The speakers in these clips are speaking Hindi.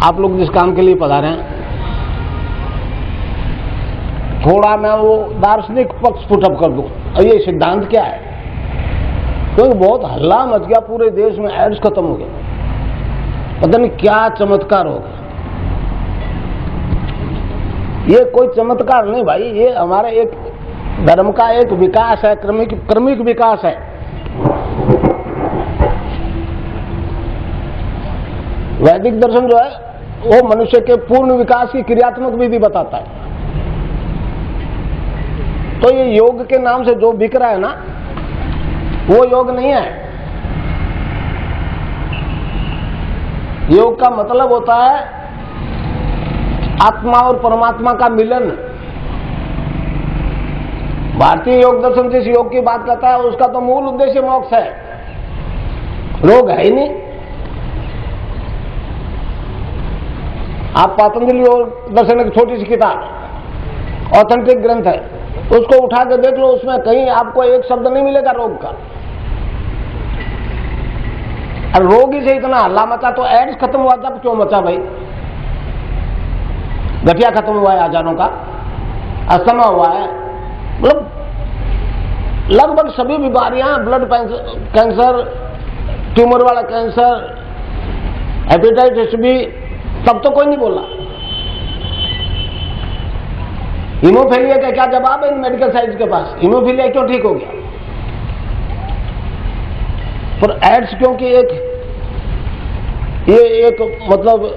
आप लोग जिस काम के लिए पधारे हैं, थोड़ा मैं वो दार्शनिक पक्ष पुटअप कर दूं, और ये सिद्धांत क्या है, क्योंकि बहुत हल्ला मच गया पूरे देश में, एड्स खत्म हो गया, पता नहीं क्या चमत्कार हो गया। ये कोई चमत्कार नहीं भाई, ये हमारा एक धर्म का एक विकास है, क्रमिक विकास है। वैदिक दर्शन जो है वो मनुष्य के पूर्ण विकास की क्रियात्मक विधि बताता है। तो ये योग के नाम से जो बिक रहा है ना, वो योग नहीं है। योग का मतलब होता है आत्मा और परमात्मा का मिलन। भारतीय योग दर्शन जिस योग की बात करता है उसका तो मूल उद्देश्य मोक्ष है, रोग है ही नहीं। आप पतंजलि योग दर्शन एक छोटी सी किताब, ऑथेंटिक ग्रंथ है, उसको उठा के देख लो, उसमें कहीं आपको एक शब्द नहीं मिलेगा रोग का। और रोग ही से इतना हल्ला मचा, तो एड्स खत्म हुआ तब क्यों मचा भाई? गठिया खत्म हुआ है आजारों का, अस्थमा हुआ है, मतलब लगभग सभी बीमारियां, ब्लड कैंसर, ट्यूमर वाला कैंसर, हेपेटाइटिस बी, तब तो कोई नहीं बोला। हीमोफीलिया का क्या जवाब है इन मेडिकल साइंस के पास? हीमोफीलिया क्यों ठीक हो गया? पर एड्स क्योंकि ये एक मतलब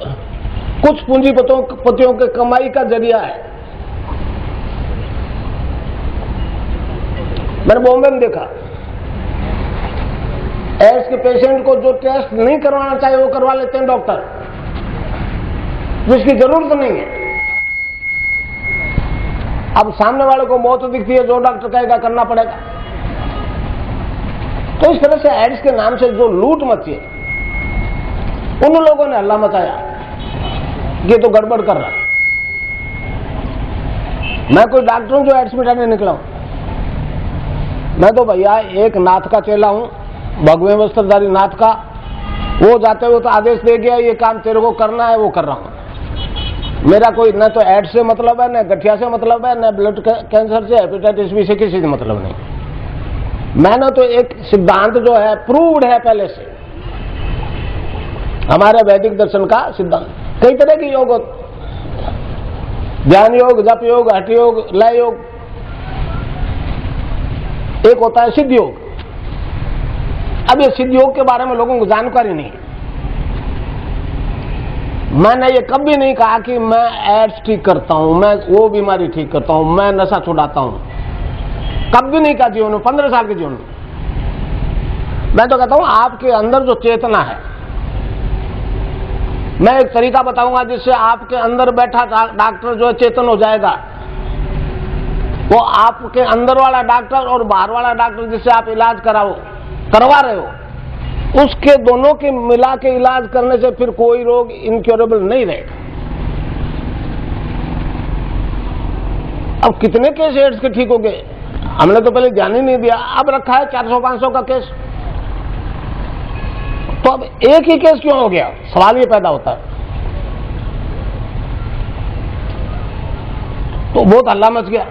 कुछ पूंजीपतियों के कमाई का जरिया है। मैंने बॉम्बे में देखा, एड्स के पेशेंट को जो टेस्ट नहीं करवाना चाहिए वो करवा लेते हैं डॉक्टर, जिसकी जरूरत नहीं है। अब सामने वाले को मौत दिखती है, जो डॉक्टर कहेगा करना पड़ेगा। तो इस तरह से एड्स के नाम से जो लूट मची है, उन लोगों ने हल्ला मचाया, ये तो गड़बड़ कर रहा है। मैं कोई डॉक्टर हूं जो एड्स मिटाने निकला हूं? मैं तो भैया एक नाथ का चेला हूं, भगवे वस्त्रधारी नाथ का। वो जाते हुए तो आदेश दे गया, ये काम तेरे को करना है, वो कर रहा हूं। मेरा कोई न तो एड्स से मतलब है, न गठिया से मतलब है, न ब्लड कैंसर से, हेपेटाइटिस बी से किसी से मतलब नहीं। मैंने तो एक सिद्धांत जो है प्रूव्ड है पहले से, हमारे वैदिक दर्शन का सिद्धांत। कई तरह के योग, ध्यान योग, जप योग, हठ योग, लय योग। एक होता है सिद्ध योग। अब ये सिद्ध योग के बारे में लोगों को जानकारी नहीं है। मैंने ये कभी नहीं कहा कि मैं एड्स ठीक करता हूं, मैं वो बीमारी ठीक करता हूं, मैं नशा छुड़ाता हूं, कभी नहीं कहा जीवन में, 15 साल के जीवन में। मैं तो कहता हूं आपके अंदर जो चेतना है, मैं एक तरीका बताऊंगा जिससे आपके अंदर बैठा डॉक्टर जो है चेतन हो जाएगा। वो आपके अंदर वाला डॉक्टर और बाहर वाला डॉक्टर जिससे आप इलाज करवा रहे हो, उसके दोनों के मिला के इलाज करने से फिर कोई रोग इनक्योरेबल नहीं रहेगा। अब कितने केस एड्स के ठीक हो गए, हमने तो पहले ध्यान ही नहीं दिया। अब रखा है 400-500 का केस, तो अब एक ही केस क्यों हो गया? सवाल ये पैदा होता है। तो बहुत हल्ला मच गया।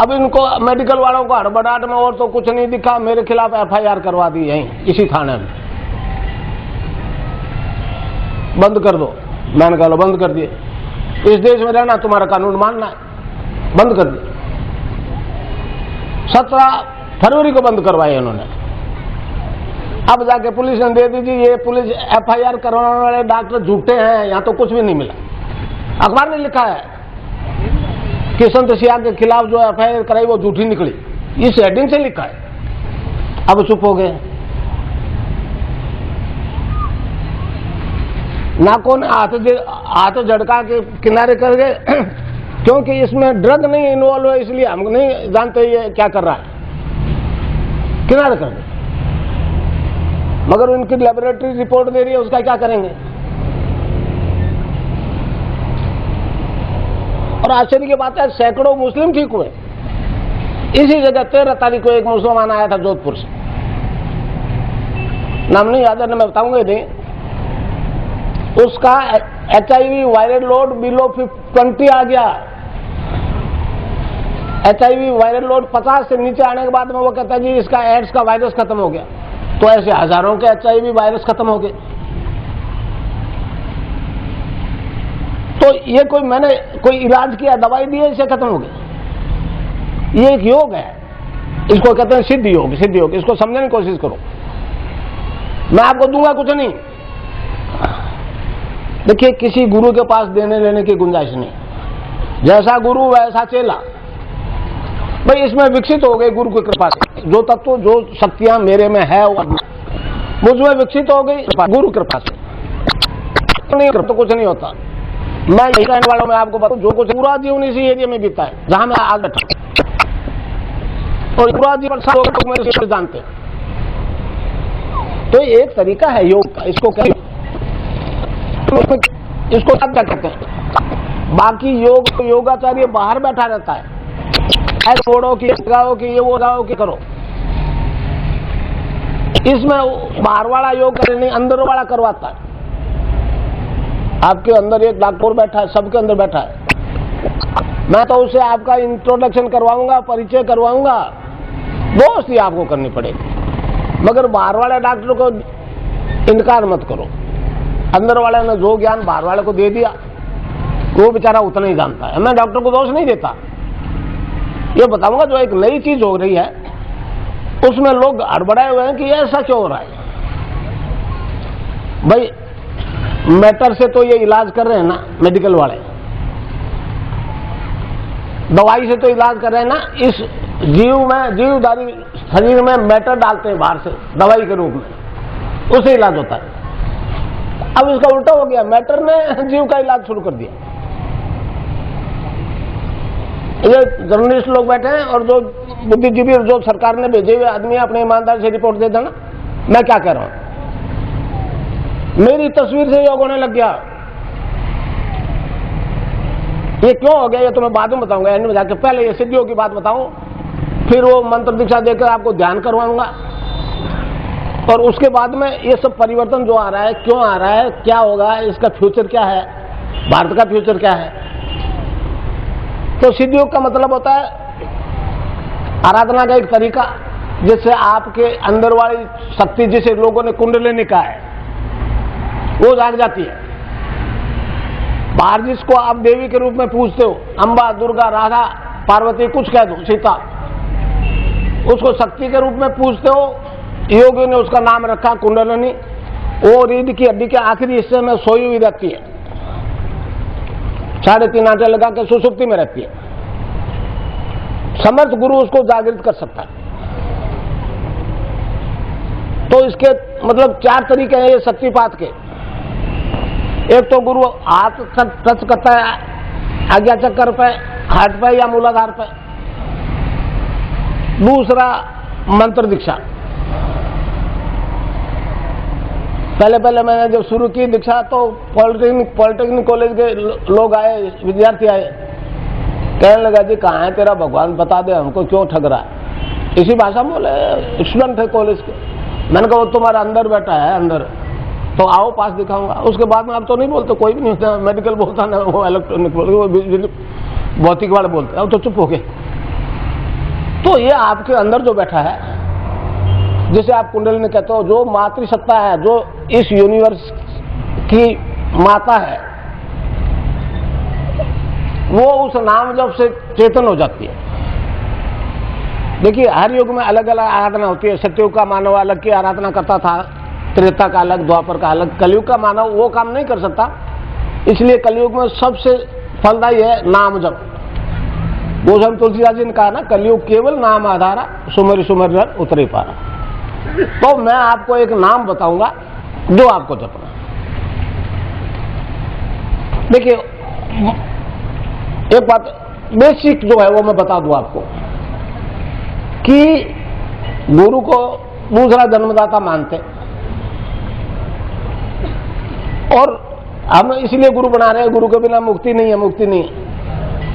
अब इनको मेडिकल वालों को हड़बड़ाहट में और तो कुछ नहीं दिखा, मेरे खिलाफ एफआईआर करवा दी यहीं इसी थाने में, बंद कर दो। मैंने कहा बंद कर दिए, इस देश में रहना तुम्हारा कानून मानना है, बंद कर दिए। 17 फरवरी को बंद करवाए इन्होंने। अब जाके पुलिस ने दे दीजिए, ये पुलिस एफआईआर करवाने वाले डॉक्टर झूठे हैं, यहां तो कुछ भी नहीं मिला। अखबार ने लिखा है कि संत सियाह के खिलाफ जो एफआईआर कराई वो झूठी निकली, इस हेडिंग से लिखा है। अब चुप हो गए। नाकों ने हाथ झड़का के किनारे कर गए क्योंकि इसमें ड्रग नहीं इन्वॉल्व है, इसलिए हम नहीं जानते ये क्या कर रहा है, किनारे कर गए। मगर उनकी लेबोरेटरी रिपोर्ट दे रही है, उसका क्या करेंगे? और आश्चर्य की बात है, सैकड़ों मुस्लिम ठीक हुए। इसी जगह 13 तारीख को एक मुसलमान आया था जोधपुर से, नाम नहीं याद है, मैं बताऊंगा नहीं। उसका HIV वायरल लोड बिलो 20 आ गया। HIV वायरल लोड 50 से नीचे आने के बाद में वो कहता है जी इसका एड्स का वायरस खत्म हो गया। तो ऐसे हजारों के HIV वायरस खत्म हो गए। तो ये मैंने कोई इलाज किया, दवाई दी है, इसे खत्म हो गए। ये एक योग है, इसको कहते हैं सिद्ध योग। सिद्ध योग, इसको समझने की कोशिश करो। मैं आपको दूंगा कुछ नहीं। देखिए, किसी गुरु के पास देने लेने की गुंजाइश नहीं। जैसा गुरु वैसा चेला। भाई इसमें विकसित हो गए गुरु की कृपा से। जो तत्व जो शक्तियां मेरे में है वो मुझमें विकसित हो गई गुरु कृपा से। तो कुछ नहीं होता। मैं यही कहने वाला हूं, मैं आपको बताऊं, जो कुछ पूरा जीवन इसी एरिया में बीता है जहां मैं आज बैठा, और पूरा जीवन लोग मेरे जानते हैं। तो एक तरीका है योग का, इसको क्या क्या कहते हैं। बाकी योगाचार्य बाहर बैठा रहता है, ऐसे छोड़ो कि लगाओ कि ये वो लगाओ कि करो। इसमें बाहर वाला योग करे नहीं, अंदर वाला करवाता है। आपके अंदर एक डॉक्टर बैठा है, सबके अंदर बैठा है। मैं तो उससे आपका इंट्रोडक्शन करवाऊंगा, परिचय करवाऊंगा, दोस्ती आपको करनी पड़ेगी। मगर बाहर वाले डॉक्टर को इनकार मत करो। अंदर वाले ने जो ज्ञान बाहर वाले को दे दिया, वो बेचारा उतना ही जानता है। मैं डॉक्टर को दोष नहीं देता, ये बताऊंगा जो एक नई चीज हो रही है उसमें लोग हड़बड़ाए हुए हैं कि ऐसा क्यों हो रहा है। भाई मैटर से तो ये इलाज कर रहे हैं ना, मेडिकल वाले दवाई से तो इलाज कर रहे हैं ना। इस जीवधारी शरीर में मैटर डालते हैं बाहर से दवाई के रूप में, उससे इलाज होता है। अब इसका उल्टा हो गया, मैटर ने जीव का इलाज शुरू कर दिया। ये जर्नलिस्ट लोग बैठे हैं और जो बुद्धिजीवी और जो सरकार ने भेजे हुए आदमी अपने ईमानदारी से रिपोर्ट दे देना। मैं क्या कह रहा हूं, मेरी तस्वीर से योग होने लग गया। ये क्यों हो गया ये तो मैं बाद में बताऊंगा, एंड में जाके। पहले ये सिद्धियों की बात बताऊं, फिर वो मंत्र दीक्षा देकर आपको ध्यान करवाऊंगा, और उसके बाद में ये सब परिवर्तन जो आ रहा है, क्यों आ रहा है, क्या होगा, इसका फ्यूचर क्या है, भारत का फ्यूचर क्या है। तो सिद्ध योग का मतलब होता है आराधना का एक तरीका, जिससे आपके अंदर वाली शक्ति, जिसे लोगों ने कुंडलिनी कहा है, वो जाग जाती है। बाहर जिसको आप देवी के रूप में पूजते हो, अंबा, दुर्गा, राधा, पार्वती, कुछ कह दो, सीता, उसको शक्ति के रूप में पूजते हो। योगी ने उसका नाम रखा कुंडलिनी। वो रीढ़ की हड्डी के आखिरी हिस्से में सोई हुई रहती है, 3.5 आंटे लगा के सुसुप्ति में रहती है। समर्थ गुरु उसको जागृत कर सकता है। तो इसके मतलब 4 तरीके हैं ये शक्तिपात के। एक तो गुरु हाथ टच करता है आज्ञा चक्कर पे, हाथ पे या मूलाधार पे। दूसरा मंत्र दीक्षा। पहले मैंने जब शुरू की दीक्षा तो पॉलिटेक्निक कॉलेज के लोग आए, विद्यार्थी आए, कहने लगा जी कहाँ है तेरा भगवान, बता दे हमको, क्यों ठग रहा है। इसी भाषा में बोले, स्टूडेंट थे कॉलेज के। मैंने कहा वो तुम्हारा अंदर बैठा है अंदर, तो आओ पास दिखाऊंगा। उसके बाद में अब तो नहीं बोलते, कोई भी नहीं होता, मेडिकल बोलता ना, वो इलेक्ट्रॉनिक बोलते, वो भौतिक वाले बोलते, अब तो चुप हो गए। तो ये आपके अंदर जो बैठा है, जिसे आप कुंडलिनी कहते हो, जो मातृसत्ता है, जो इस यूनिवर्स की माता है, वो उस नाम जप से चेतन हो जाती है। देखिए हर युग में अलग अलग आराधना होती है। सतयुग का मानव अलग की आराधना करता था, त्रेता का अलग, द्वापर का अलग। कलयुग का मानव वो काम नहीं कर सकता, इसलिए कलयुग में सबसे फलदायी है नाम जप। गोस्वामी तुलसीदास जी ने कहा ना, कलयुग केवल नाम आधारा, सुमरि सुमरि नर उतरे पारा। तो मैं आपको एक नाम बताऊंगा जो आपको जपना। देखिए एक बात बेसिक जो है वो मैं बता दूं आपको, कि गुरु को दूसरा जन्मदाता मानते, और हम इसलिए गुरु बना रहे हैं, गुरु के बिना मुक्ति नहीं है, मुक्ति नहीं है।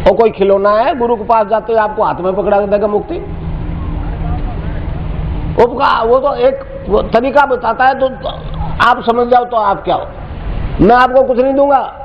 और कोई खिलौना है, गुरु के पास जाते आपको हाथ में पकड़ा देगा मुक्ति। वो तो एक तरीका बताता है, तो आप समझ जाओ तो आप क्या हो। मैं आपको कुछ नहीं दूंगा।